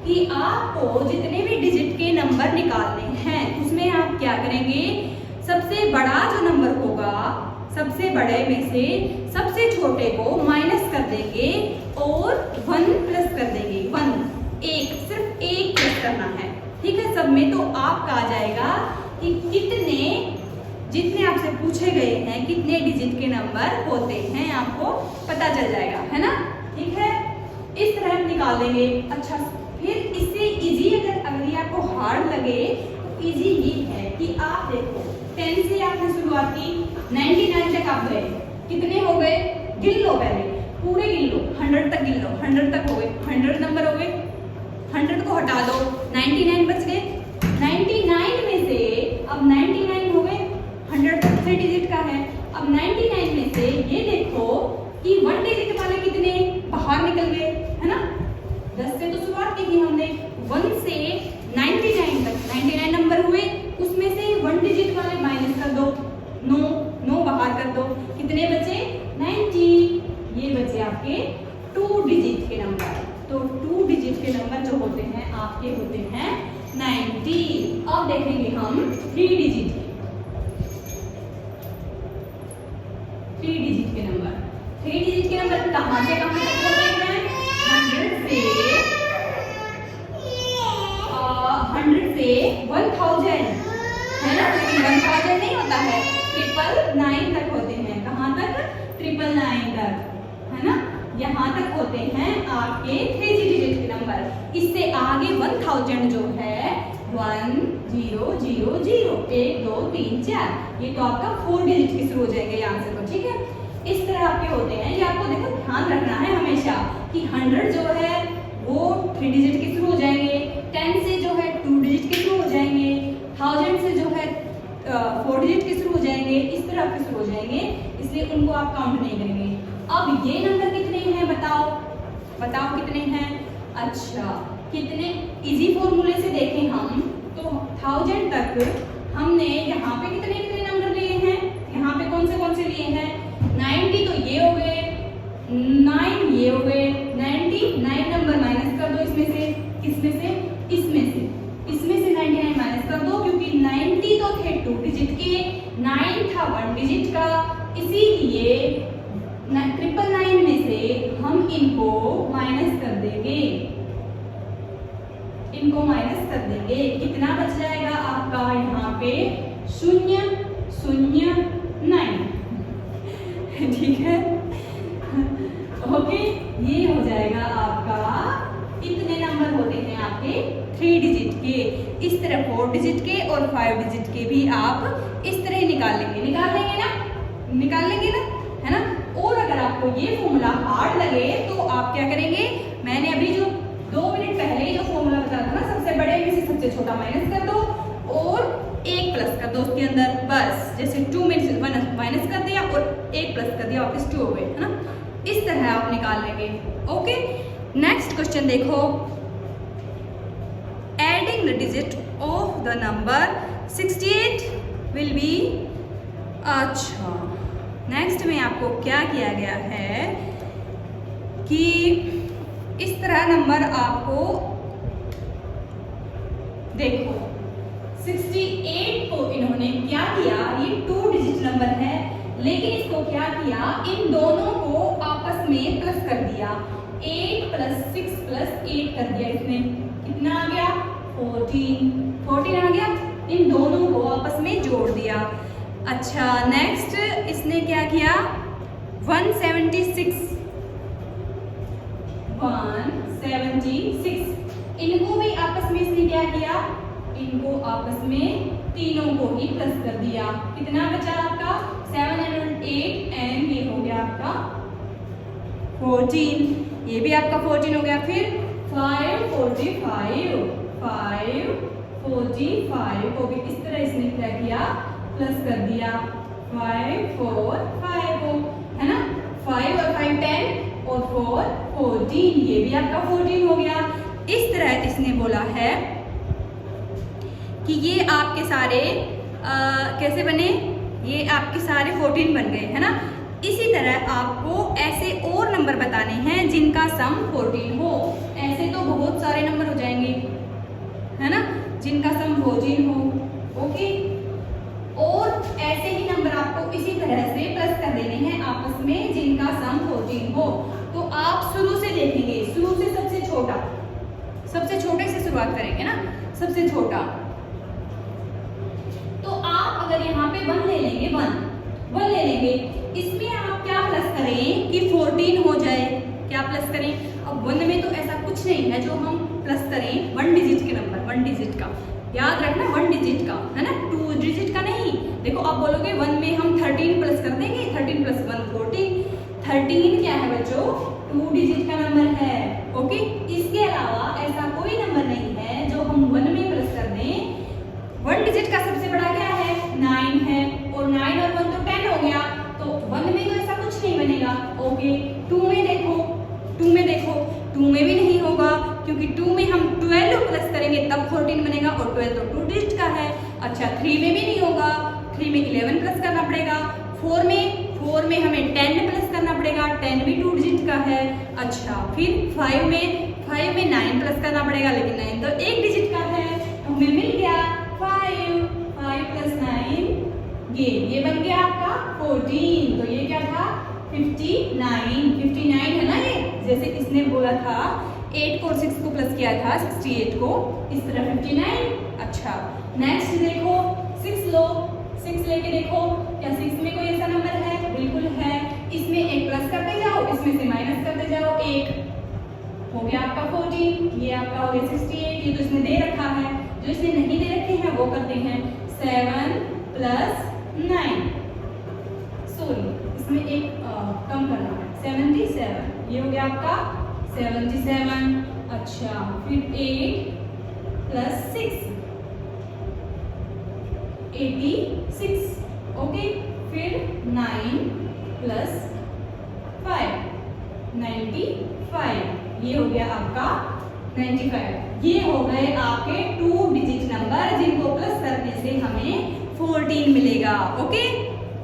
कि आपको जितने भी डिजिट के नंबर निकालने हैं उसमें आप क्या करेंगे? सबसे बड़ा जो नंबर होगा, सबसे बड़े में से सबसे छोटे को माइनस कर देंगे और 1 प्लस कर देंगे। 1 सिर्फ 1 प्लस करना है। ठीक है, सब में तो आपका आ जाएगा कि जितने आपसे पूछे गए हैं कितने डिजिट के नंबर होते हैं, आपको पता चल जाएगा, है ना? ठीक है, इस तरह हम निकाल लेंगे। अच्छा, फिर इससे इजी अगर ये आपको हार्ड लगे तो इजी ये है कि आप देखो 10 से आपने शुरुआत की, 99 तक आप गए, कितने हो गए? गिन लो, पहले पूरे गिन लो, 100 तक गिन लो, 100 तक हो गए, 100 नंबर हो गए, 100 को हटा दो, 99 बच गए। 99 में से अब 99 हो गए, 100 तक 3 डिजिट का है। अब 99 में से ये देखो कि 1 डिजिट वाले कितने बाहर निकल गए, है ना? 10 से तो शुरुआत की थी हमने, 1 से 99 तक 99 नंबर हुए, उसमें से 1 डिजिट वाले माइनस कर दो, 9 बाहर कर दो, कितने बचे? 90। ये बचे आपके 2 डिजिट के नंबर। तो 2 डिजिट के नंबर जो होते हैं आपके होते हैं 90। अब देखेंगे हम 3 डिजिट के नंबर। 3 डिजिट के नंबर कहाँ से कहाँ तक होते हैं? 100 से 1000, है ना? लेकिन 1000 नहीं होता है, 999 तक होते हैं। कहाँ तक? 999 तक, है ना? यहाँ तक होते हैं आपके 3 डिजिट के नंबर। इससे आगे 1000 जो है 1 0 0 0 1 2 3 4, ये तो आपका 4 डिजिट के शुरू हो जाएंगे यहाँ से। तो ठीक है, इस तरह आपके होते हैं। ये आपको देखो ध्यान रखना है हमेशा कि 100 जो है वो 3 डिजिट के शुरू हो जाएंगे, 10 से जो है 2 डिजिट के शुरू हो जाएंगे, 1000 से जो है 4 डिजिट के शुरू हो जाएंगे, इस तरह आपके शुरू हो जाएंगे। इसलिए उनको आप काउंट नहीं करेंगे। अब ये नंबर कितने हैं बताओ, बताओ कितने हैं। अच्छा, कितने इजी फॉर्मूले से देखें हम तो 1000 तक हमने यहाँ पे कितने कितने नंबर लिए हैं, यहाँ पे कौन से लिए हैं, 90 तो ये हो गए, 9 ये हो गए, 99 नंबर माइनस कर दो इसमें से, किसमें से, इसमें से 99 माइनस कर दो, क्योंकि 90 तो थे 2 डिजिट के, 9 था 1 डिजिट का, इसीलिए 999 में से हम इनको माइनस कर देंगे, इनको माइनस कर देंगे। कितना बच जाएगा आपका यहाँ पे 009 ठीक है। ओके, ये हो जाएगा आपका, इतने नंबर होते हैं आपके 3 डिजिट के। इस तरह 4 डिजिट के और 5 डिजिट के भी आप इस तरह निकाल लेंगे ना, है ना। और अगर आपको ये फॉर्मूला हार्ड लगे तो आप क्या करेंगे, मैंने अभी जो 2 मिनट पहले जो फॉर्मूला बताया था ना, सबसे बड़े में से सबसे छोटा माइनस कर दो और 1 प्लस कर दो उसके अंदर, बस जैसे 2 में से 1 माइनस कर दिया और 1 प्लस कर दिया, वापस 2 हो गए, है ना। इस तरह आप निकाल लेंगे। ओके, नेक्स्ट क्वेश्चन देखो, adding the digit of the number 68 will be. अच्छा, नेक्स्ट में आपको क्या किया गया है कि इस तरह नंबर आपको देखो 68 को इन्होंने क्या किया, ये 2 डिजिट नंबर है, लेकिन इसको क्या किया, इन दोनों को आपस में प्लस कर दिया, 8 + 6 + 8 कर दिया, इसमें कितना आ गया 14 आ गया, इन दोनों को आपस में जोड़ दिया। अच्छा, नेक्स्ट इसने क्या किया, 176 इनको भी आपस में इसने क्या किया, इनको आपस में तीनों को ही प्लस कर दिया। कितना बचा आपका 708 एंड ये हो गया आपका 14, ये भी आपका 14 हो गया। फिर 545 को भी इस तरह इसने क्या किया, प्लस कर दिया, 545 को, है ना, 5 और 5 10 और 4 14, ये भी आपका 14 हो गया। इस तरह इसने बोला है कि ये आपके सारे कैसे बने, ये आपके सारे 14 बन गए, है ना। इसी तरह आपको ऐसे और नंबर बताने हैं जिनका सम 14 हो। ऐसे तो बहुत सारे नंबर हो जाएंगे, है ना, जिनका सम 14 हो। ओके, और ऐसे ही नंबर आपको इसी तरह से प्लस कर देने हैं आपस में जिनका सम 14 हो। तो आप शुरू से देखेंगे, शुरू से सबसे छोटे से शुरुआत करेंगे ना, सबसे छोटा। तो आप अगर यहाँ पे 1 ले लेंगे, 1 ले लेंगे, इसमें आप क्या प्लस करें कि 14 हो जाए, क्या प्लस करें। अब 1 में तो ऐसा कुछ नहीं है जो हम प्लस करें 1 डिजिट के नंबर, 1 डिजिट का याद रखना, 1 डिजिट का, है ना, 2 डिजिट का नहीं। देखो आप बोलोगे 1 में हम 13 प्लस कर देंगे, 13 + 1 14, 13 क्या है बच्चों, 2 डिजिट का नंबर है। ओके, इसके अलावा ऐसा कोई नंबर नहीं है जो हम 1 में प्लस कर दें। 1 डिजिट का सबसे बड़ा क्या है, 9 है, और 9 और 1 तो 10 हो गया, तो 1 में तो ऐसा कुछ नहीं बनेगा। ओके, 2 में देखो, 2 में भी नहीं होगा, क्योंकि 2 में हम 12 प्लस करेंगे तब 14 बनेगा, और 12 तो 2 डिजिट का है। अच्छा, 3 में भी नहीं होगा, 3 में 11 प्लस करना पड़ेगा। 4 में हमें 10 प्लस करना पड़ेगा, 10 भी 2 डिजिट का है। अच्छा, फिर 5 में 9 प्लस करना पड़ेगा, लेकिन 9 तो 1 डिजिट का है, तो हमें मिल गया 5 + 9 ये बन गया आपका 14। तो ये क्या था 59 है ना, ये जैसे इसने बोला था 8 और 6 को प्लस किया था 68 को, इस तरह 59। अच्छा, नेक्स्ट देखो 6 लो, 6 लेके देखो क्या 6 में कोई ऐसा नंबर है, बिल्कुल है। इसमें एक प्लस करते जाओ, इसमें से माइनस करते जाओ, 1 हो गया आपका 14, ये आपका हो गया 68। ये तो इसने दे रखा है, जो इसने नहीं दे रखे हैं वो करते हैं 7 + 9, सॉरी इसमें एक कम करना है, 77, ये हो गया आपका 77। अच्छा, फिर 8 + 6 86। ओके, फिर 9 + 5 95 ये हो गया आपका 95। ये हो गए आपके 2 डिजिट नंबर जिनको प्लस करने से हमें 14 मिलेगा। ओके,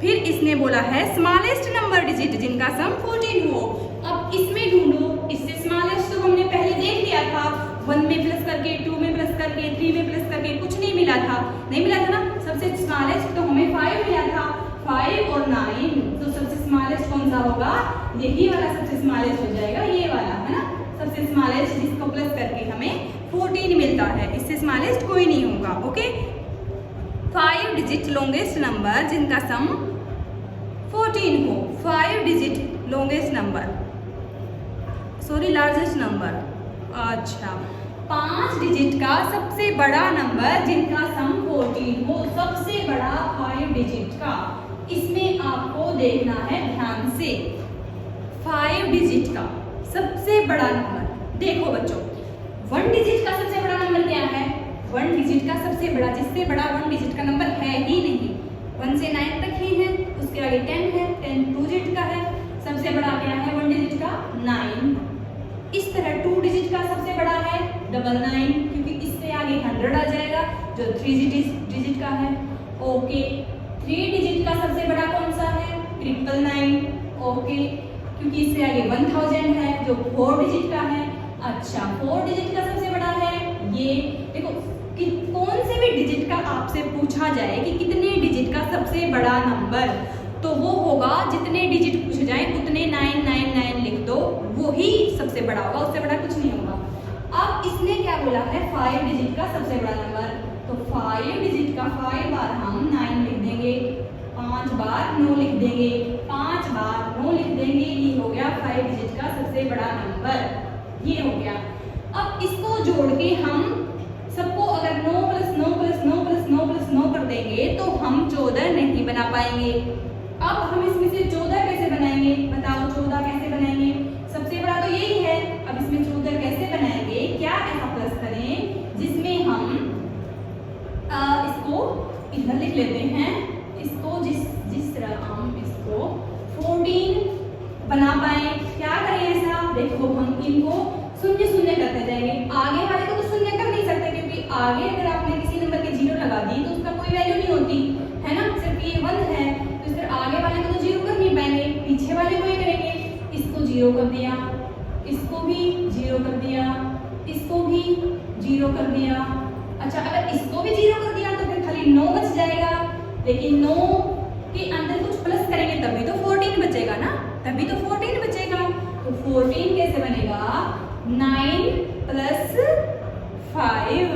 फिर इसने बोला है स्मॉलेस्ट नंबर डिजिट जिनका सम 14 हो। अब इसमें ढूंढो, इससे स्मॉलेस्ट तो हमने पहले देख लिया था, 1 में प्लस करके, 2 में प्लस करके, 3 में प्लस करके कुछ नहीं मिला था ना। सबसे स्मॉलेस्ट तो हमें 5 मिला था, 5 और 9, तो सबसे स्मॉलेस्ट कौन सा होगा? यही वाला सबसे स्मॉलेस्ट हो जाएगा, ये वाला है ना, सबसे स्मॉलेस्ट जिसको प्लस करके हमें 14 मिलता है। इससे स्मॉलेस्ट कोई नहीं होगा। ओके, 5 डिजिट लॉन्गेस्ट नंबर जिनका सम 14 हो, 5 digit longest number, sorry largest number. अच्छा, 5 डिजिट का सबसे बड़ा नंबर जिनका सम 14 हो, सबसे बड़ा 5 डिजिट का। इसमें आपको देखना है ध्यान से, 5 डिजिट का सबसे बड़ा नंबर। देखो बच्चों, 1 डिजिट का सबसे बड़ा नंबर क्या है? 1 डिजिट का सबसे बड़ा, जिससे बड़ा 1 डिजिट का नंबर है ही नहीं। 1 से 9 तक ही है, उसके आगे 10 है, 10 2 डिजिट का है। सबसे बड़ा क्या है 1 डिजिट का? 9। इस तरह 2 डिजिट का सबसे बड़ा है 99, क्योंकि इससे आगे 100 आ जाएगा जो 3 डिजिट का है। ओके, 3 डिजिट का सबसे बड़ा कौन सा है? 999। ओके, क्योंकि इससे आगे 1000 है जो 4 डिजिट का है। अच्छा, 4 डिजिट का सबसे बड़ा है ये। देखो कि कौन से भी डिजिट का आपसे पूछा जाए कि कितने डिजिट का सबसे बड़ा नंबर, तो वो होगा जितने डिजिट पूछे जाए उतने 999 लिख दो, वो ही सबसे बड़ा होगा, उससे बड़ा कुछ नहीं होगा। अब इसने क्या बोला है? 5 डिजिट का सबसे बड़ा नंबर, तो 5 डिजिट का 5 बार हम 9 लिख देंगे, 5 बार 9 लिख देंगे, 5 बार 9 लिख देंगे। ये हो गया 5 डिजिट का सबसे बड़ा नंबर, ये हो गया। अब इसको जोड़ के हम सबको अगर 9 + 9 + 9 + 9 + 9 कर देंगे तो हम 14 नहीं बना पाएंगे। अब हम इसमें से 14 कैसे बनाएंगे? बताओ 14 कैसे बनाएंगे? सबसे बड़ा तो यही है। अब इसमें 14 कैसे बनाएंगे? क्या ऐसा प्लस करें जिसमें हम इसको इधर लिख लेते हैं, इसको जिस तरह हम इसको 14 बना पाए। क्या करें ऐसा? देखो हम इनको शून्य शून्य करते जाएंगे। आगे वाले को तो शून्य कर नहीं सकते, क्योंकि आगे अगर आपने किसी नंबर के 0 लगा दी तो उसका कोई वैल्यू नहीं होती है ना, सिर्फ ये 1 है, तो फिर आगे वाले को तो 0 कर नहीं पाएंगे, पीछे वाले को ही करेंगे। इसको 0 कर दिया, इसको भी 0 कर दिया, इसको भी 0 कर दिया। अच्छा, अगर इसको भी 0 कर दिया तो फिर खाली 9 बच जाएगा, लेकिन 9 के अंदर कुछ प्लस करेंगे तभी तो 14 बचेगा ना, तभी तो 14 बचेगा। तो 14 कैसे बनेगा? 9 + 5,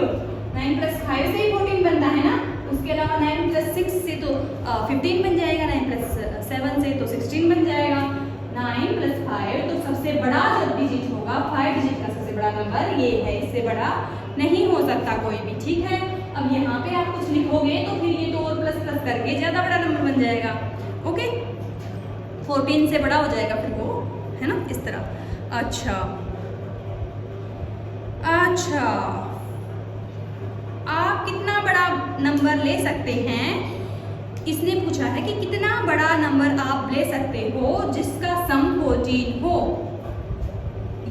9 + 5 से ही 14 बनता है ना। उसके अलावा 9 + 6 से तो 15 बन जाएगा, 9 + 7 से तो 16 बन जाएगा। 9 + 5 तो सबसे बड़ा जो डिजिट होगा, 5 डिजिट का सबसे बड़ा नंबर ये है, इससे बड़ा नहीं हो सकता कोई भी। ठीक है, अब यहाँ पे आप कुछ लिखोगे तो फिर ये तो और प्लस करके ज्यादा बड़ा नंबर बन जाएगा। ओके, 14 से बड़ा हो जाएगा फिर वो, है ना, इस तरह। अच्छा, आप कितना बड़ा नंबर ले सकते हैं? इसने पूछा है कि कितना बड़ा नंबर आप ले सकते हो जिसका सम 14 हो।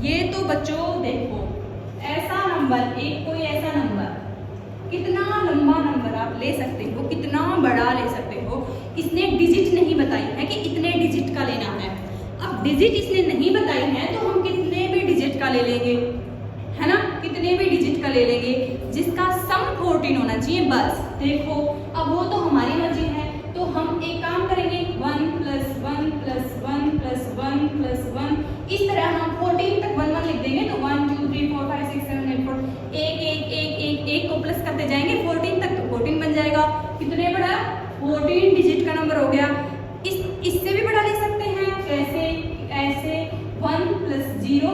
ये तो बच्चों देखो, ऐसा नंबर, एक कोई ऐसा नंबर, कितना लंबा नंबर आप ले सकते हो, कितना बड़ा ले सकते हो। इसने डिजिट नहीं बताई है कि इतने डिजिट का लेना है। अब डिजिट इसने नहीं बताई है तो हम कितने भी डिजिट का ले लेंगे, है ना, कितने भी डिजिट का ले लेंगे जिसका सम 14 होना चाहिए बस। देखो अब वो तो हमारी मर्जी है, तो हम एक काम करेंगे, 1 + 1 + 1 + 1 + 1, इस तरह हम 14 तक 1 1 लिख देंगे। तो 1 2 3 4 5 6 7 8 4, एक को प्लस करते जाएंगे 14 तक, तो 14 बन जाएगा। कितने बड़ा? 14 डिजिट का नंबर हो गया। इससे भी बड़ा ले सकते हैं, कैसे? ऐसे 1 + 0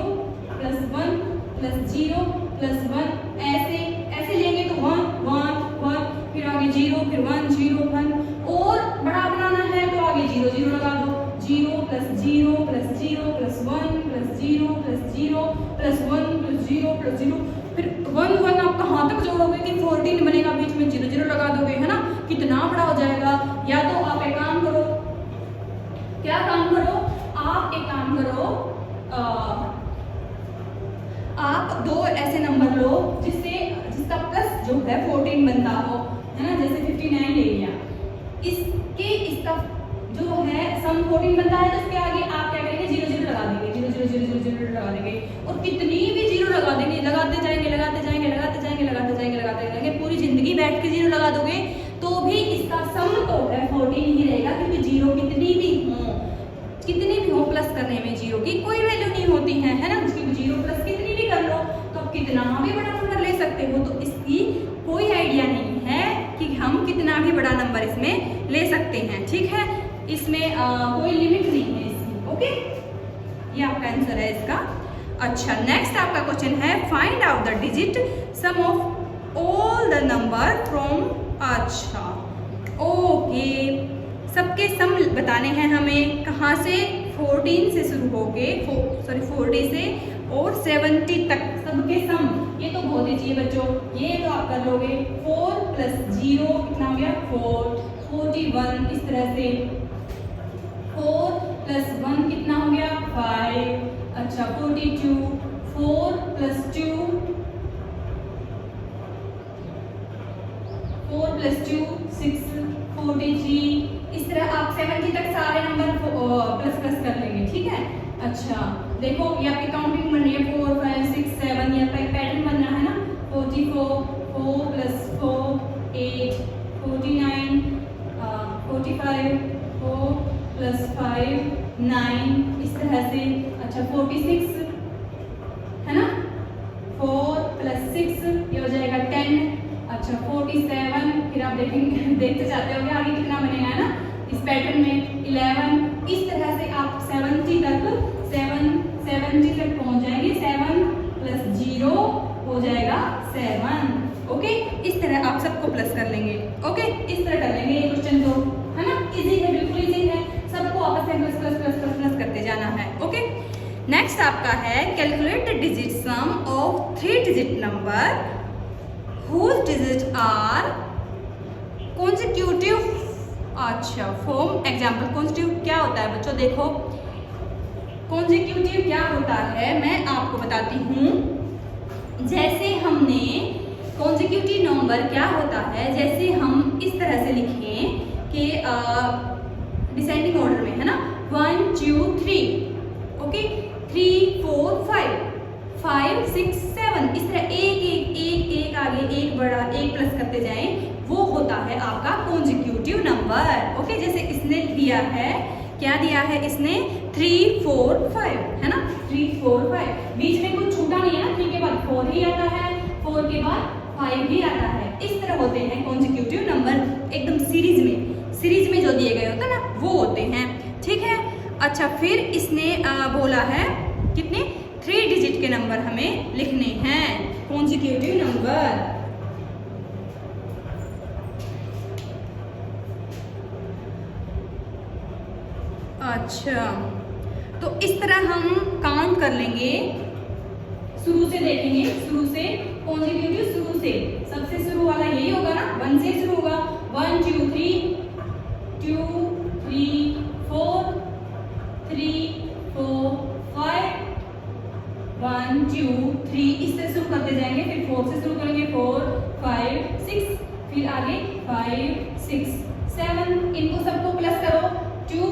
+ 1 + 0 + 1, ऐसे लेंगे तो 1 1 1, फिर आगे 0, फिर 1 0 1, और बड़ा बनाना है तो आगे 0 0 लगा दो। 0 + 0 + 0 + 1 + 0 + 0 + 1 + 0 + 0, फिर 1 1 आप कहाँ तक जोड़ोगे कि 14 बनेगा, बीच में 0 0 लगा दोगे, है ना, कितना बड़ा हो जाएगा। या तो आप एक काम करो, क्या काम करो, आप एक काम करो, सम 14 बनता है तो उसके आगे आप क्या करेंगे, 0 0 लगा देंगे, 0 0 0 0 0 लगा देंगे और कितनी भी 0 लगा देंगे, लगाते जाएंगे लगाते जाएंगे लगाते जाएंगे लगाते जाएंगे लगाते जाएंगे, पूरी जिंदगी बैठ के 0 लगा दोगे तो भी इसका सम तो है 14 ही रहेगा, क्योंकि 0 कितनी भी हो प्लस करने में 0 की कोई वैल्यू नहीं होती है ना, 0 प्लस कितनी भी कर लो तो आप कितना भी बड़ा नंबर ले सकते हो, तो इसकी कोई आइडिया नहीं है कि हम कितना भी बड़ा नंबर इसमें ले सकते हैं, ठीक है, इसमें कोई लिमिट नहीं है इसकी, ओके, ये आपका आंसर है इसका। अच्छा, नेक्स्ट आपका क्वेश्चन है find out the digit some of all the number from, अच्छा ओके, सबके सम बताने हैं हमें, कहाँ से, 14 से शुरू होके 40 से और 70 तक सबके सम, ये तो बहुत ही चाहिए बच्चों, ये तो आप कर लोगे। 4 + 0 कितना हो गया 4, 41, इस तरह से 4 + 1 कितना हो गया 5, अच्छा 42, 4 + 2 6, 43, इस तरह आप 70 तक सारे नंबर प्लस कर लेंगे, ठीक है। अच्छा देखो ये आपकी काउंटिंग बन रही है 4 5 6 7, ये आपका एक पैटर्न बन रहा है ना, 44, 4 + 4 8, 49, 45, 4 + 5 9, इस तरह से। अच्छा 46 है ना, 4 + 6 ये हो जाएगा 10, अच्छा 47, फिर आप देखते जाते हो आगे कितना बनेगा है ना इस पैटर्न में 11, इस तरह से आप 70 तक पहुंच जाएंगे, 7 + 0 हो जाएगा 7, ओके, इस तरह आप सबको प्लस कर लेंगे, ओके, इस तरह कर लेंगे ये क्वेश्चन तो, है ना, इजी है, बिल्कुल इजी है, सबको आपस में plus plus plus plus plus करते जाना है, ओके। नेक्स्ट आपका है calculate the digit some of 3 digit number whose digits are consecutive, अच्छा फॉर्म एग्जाम्पल। कॉन्जिक्यूटिव क्या होता है बच्चों, देखो कॉन्जिक्यूटिव क्या होता है मैं आपको बताती हूँ। जैसे हमने कॉन्जिक्यूटिव नंबर क्या होता है, जैसे हम इस तरह से लिखें कि डिसेंडिंग ऑर्डर में है ना, 1 2 3, ओके, 3 4 5 6 7, इस तरह एक आगे एक बड़ा एक प्लस करते जाएं, वो होता है आपका कॉन्जिक्यूटिव नंबर, ओके। जैसे इसने दिया है, क्या दिया है इसने 3 4 5 है ना, 3 4 5, बीच में कुछ छूटा नहीं है ना, 3 के बाद 4 ही आता है, 4 के बाद 5 भी आता है, इस तरह होते हैं कॉन्जिक्यूटिव नंबर, एकदम सीरीज में जो दिए गए होते हैं ना वो होते हैं, ठीक है। अच्छा फिर इसने बोला है कितने 3 डिजिट के नंबर हमें लिखने हैं, कॉन्जिक्यूटिव नंबर। अच्छा तो इस तरह हम काउंट कर लेंगे, शुरू से देखेंगे, शुरू से कॉन्जिक्यूटिव, शुरू से सबसे शुरू वाला यही होगा ना, 1 से शुरू होगा, 1 2 3 2 3 4 3 4 5 1 2 3, इस तरह शुरू करते जाएंगे, फिर 4 से शुरू करेंगे, 4 5 6, फिर आगे 5 6 7, इनको सबको प्लस करो, 3 +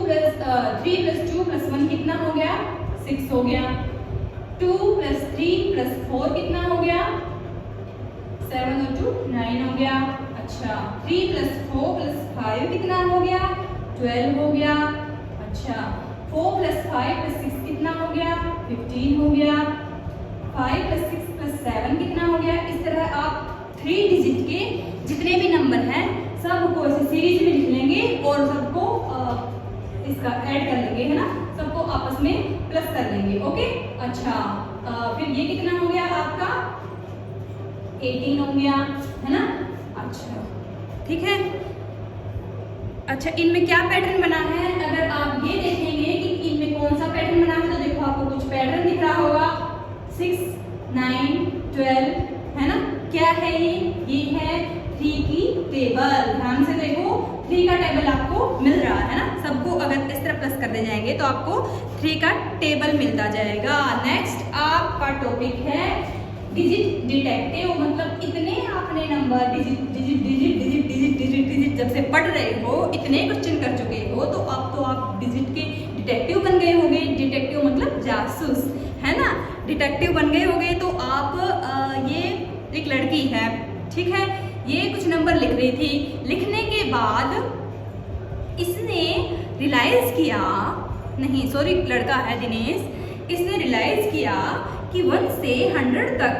2 + 1 कितना हो गया 6 हो गया, 2 + 3 + 4 कितना हो गया 7 और 2 9 हो गया। अच्छा 3 + 4 + 5 कितना हो गया 12 हो गया। अच्छा 4 + 5 + 6 कितना हो गया 15 हो गया। 5 + 6 + 7 कितना हो गया। इस तरह आप 3 डिजिट के जितने भी नंबर हैं सबको ऐसे सीरीज में लिख लेंगे और सबको इसका ऐड कर लेंगे, है ना, सबको आपस में प्लस कर लेंगे। ओके अच्छा फिर ये कितना हो गया आपका 18 हो गया, है ना। अच्छा ठीक है। अच्छा इनमें क्या पैटर्न बना है, अगर आप ये देखेंगे कि इनमें कौन सा पैटर्न बना है तो देखो आपको कुछ पैटर्न दिख रहा होगा 6 9 12, है ना। क्या है ये है 3 की टेबल। ध्यान से देखो 3 का टेबल आपको मिल रहा है ना। सबको अगर इस तरह प्लस करते जाएंगे तो आपको 3 का टेबल मिलता जाएगा। नेक्स्ट आपका टॉपिक है डिजिट डिटेक्टिव, मतलब इतने आपने number digit digit digit digit digit digit digit जब से पढ़ रहे हो, इतने क्वेश्चन कर चुके हो तो अब तो आप डिजिट के डिटेक्टिव बन गए होंगे। डिटेक्टिव मतलब जासूस, है ना, डिटेक्टिव बन गए होंगे। तो आप ये एक लड़की है, ठीक है, ये कुछ नंबर लिख रही थी। लिखने के बाद इसने रियलाइज किया, नहीं सॉरी लड़का है दिनेश, इसने रियलाइज किया कि 1 से 100 तक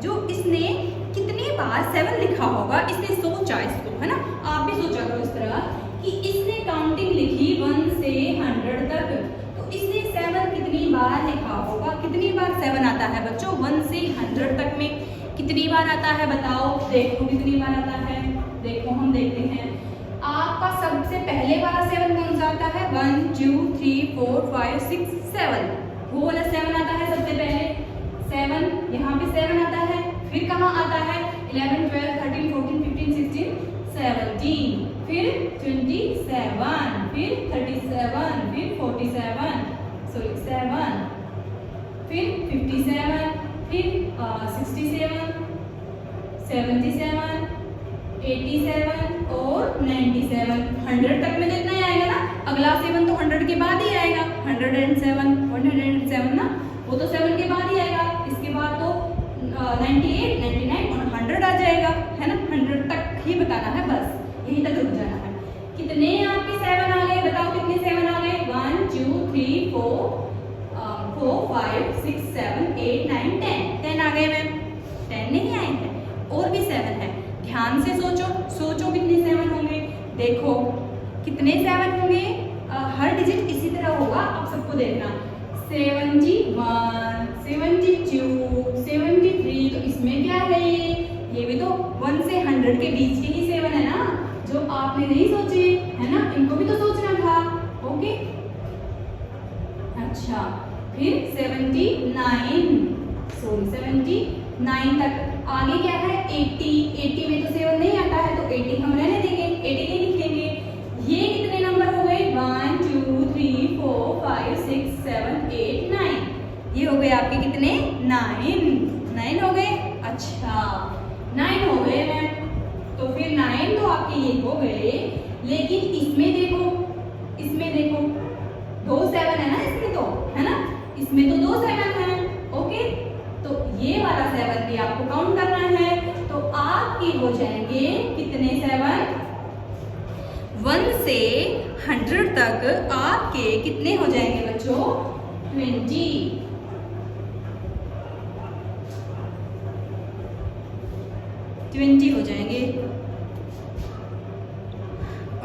जो इसने कितनी बार 7 लिखा होगा। इसने सोचा इसको, है ना, आप भी सोचा करो इस तरह कि इसने काउंटिंग लिखी 1 से 100 तक, तो इसने 7 कितनी बार लिखा होगा। कितनी बार 7 आता है बच्चों 1 से 100 तक में, कितनी बार आता है बताओ। देखो कितनी बार आता है, देखो हम देखते हैं। आपका सबसे पहले वाला 7 कौन सा आता है, 1 2 3 4 5 6 7, वो वाला 7 आता है सबसे पहले। 7 यहाँ पे 7 आता है। फिर कहाँ आता है 11 12 13 14 15 16 17, फिर 27, फिर 37, फिर 47 सॉरी 7, फिर 57, फिर 67 77 87 और 97। 100 तक में जितना ही आएगा ना, अगला 7 तो 100 के बाद ही आएगा। 107 107 ना, वो तो 7 के बाद ही आएगा। इसके बाद तो 98 99 और 100 आ जाएगा, है ना। 100 तक ही बताना है, बस यहीं तक रुक जाना है। कितने आपके 7 आ गए बताओ, कितने 7 आ गए, 1 2 3 4 5 6 7 8 9 10 आ गए मैम। 10 नहीं आए हैं, और भी 7 है। ध्यान से सोचो, सोचो कितने 7 होंगे। देखो कितने 7 होंगे, हर डिजिट इसी तरह होगा, आप सबको देखना। 71 72 73, तो इसमें क्या है, ये भी तो 1 से 100 के बीच के ही 7 है ना, जो आपने नहीं सोचे, है ना, इनको भी तो सोचना था। ओके, अच्छा, फिर 79 तक। आगे क्या है 80 में तो 7 नहीं आता है, तो 80 हम रहने देंगे, 80 नहीं लिखेंगे। ये कितने नंबर हो गए, 1 2 3 4 5 6 7 8 9, ये हो गए आपके कितने 9 हो गए। अच्छा 9 हो गए मैम, तो फिर 9 तो आपके ये हो गए। लेकिन इसमें देखो 2 7 है ना, इसमें तो, है ना, इसमें तो 2 7 है। ओके, तो ये वाला 7 भी आपको काउंट करना है। तो आपके हो जाएंगे कितने 7, 1 से 100 तक आपके कितने हो जाएंगे बच्चों, 20 हो जाएंगे।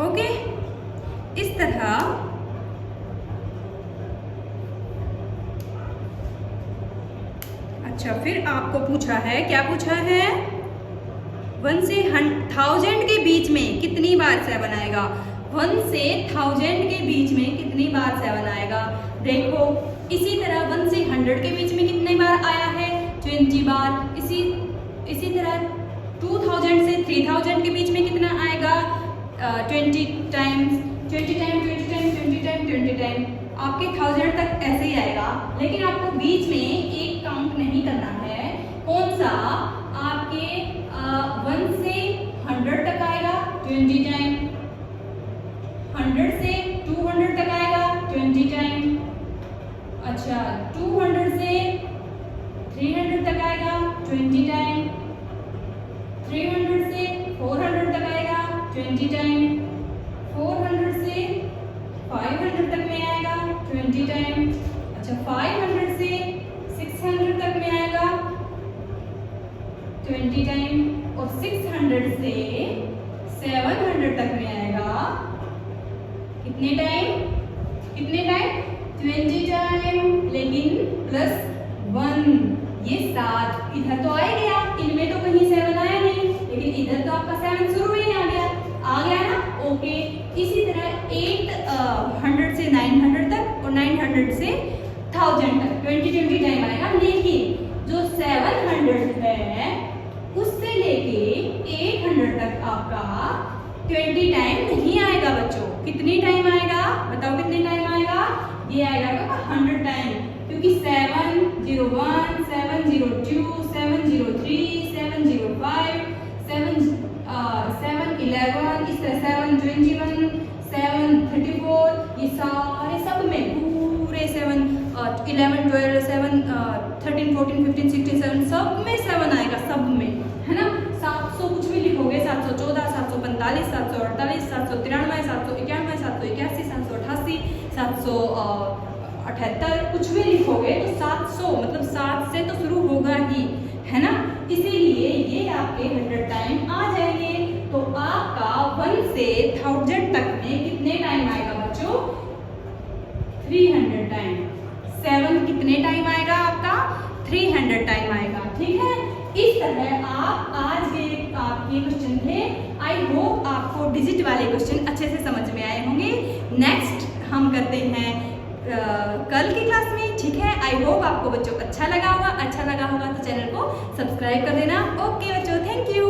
ओके, इस तरह अच्छा, फिर आपको पूछा है, क्या पूछा है, 1 से 1000 के बीच में कितनी बार 7 आएगा। 1 से 1000 के बीच में कितनी बार 7 आएगा। देखो इसी तरह 1 से 100 के बीच में कितनी बार आया है, 20 बार। इसी तरह 2000 से 3000 के बीच में कितना आएगा, 20 times, 20 time 20 time 20 time 20 time. आपके 1000 तक ऐसे ही आएगा, लेकिन आपको बीच में एक काउंट नहीं करना है। कौन सा, आपके 1 से 100 तक आएगा 20 टाइम, 100 से 200 तक आएगा 20 टाइम। अच्छा 200 से 300 तक आएगा 20 टाइम, 300 से 400 तक आएगा 20 टाइम, 400 से 500 तक में आएगा 20 टाइम। अच्छा 500 से 600 तक में आएगा 20 टाइम, और 600 से 700 तक में आएगा कितने टाइम, 20 टाइम। लेकिन +1, ये 7 इधर तो आ गया, इनमें तो कहीं 7 आया नहीं, लेकिन इधर तो आपका 7 शुरू में ही आ गया ना। ओके, इसी तरह 800 से 900 तक और 900 से 1000 तक 20 टाइम आएगा। लेकिन जो 700 है उससे लेके 800 तक आपका 20 टाइम नहीं आएगा बच्चों। कितनी टाइम आएगा बताओ, कितने टाइम आएगा, ये आएगा आपका 100 टाइम, क्योंकि 701 702 703 705 711, इस तरह 721 734, ये सारे 11 12 7 13 14 15 16 7 सब में 7 आएगा, सब में, है ना। 700 कुछ भी लिखोगे, 714 745 748 793 791 781 788 778 कुछ भी लिखोगे तो 700 मतलब 7 से तो शुरू होगा ही, है ना। इसीलिए ये आपके 100 टाइम आ जाएंगे। तो आपका 1 से 1000 तक में कितने टाइम आएगा बच्चों? 300 टाइम। 7 कितने टाइम आएगा आपका? 300 टाइम आएगा, ठीक है। इस तरह आप आज के आपके क्वेश्चन थे। आई होप आपको डिजिट वाले क्वेश्चन अच्छे से समझ में आए होंगे। नेक्स्ट हम करते हैं कल की क्लास में, ठीक है। आई होप आपको बच्चों अच्छा लगा होगा तो चैनल को सब्सक्राइब कर देना। ओके बच्चों, थैंक यू।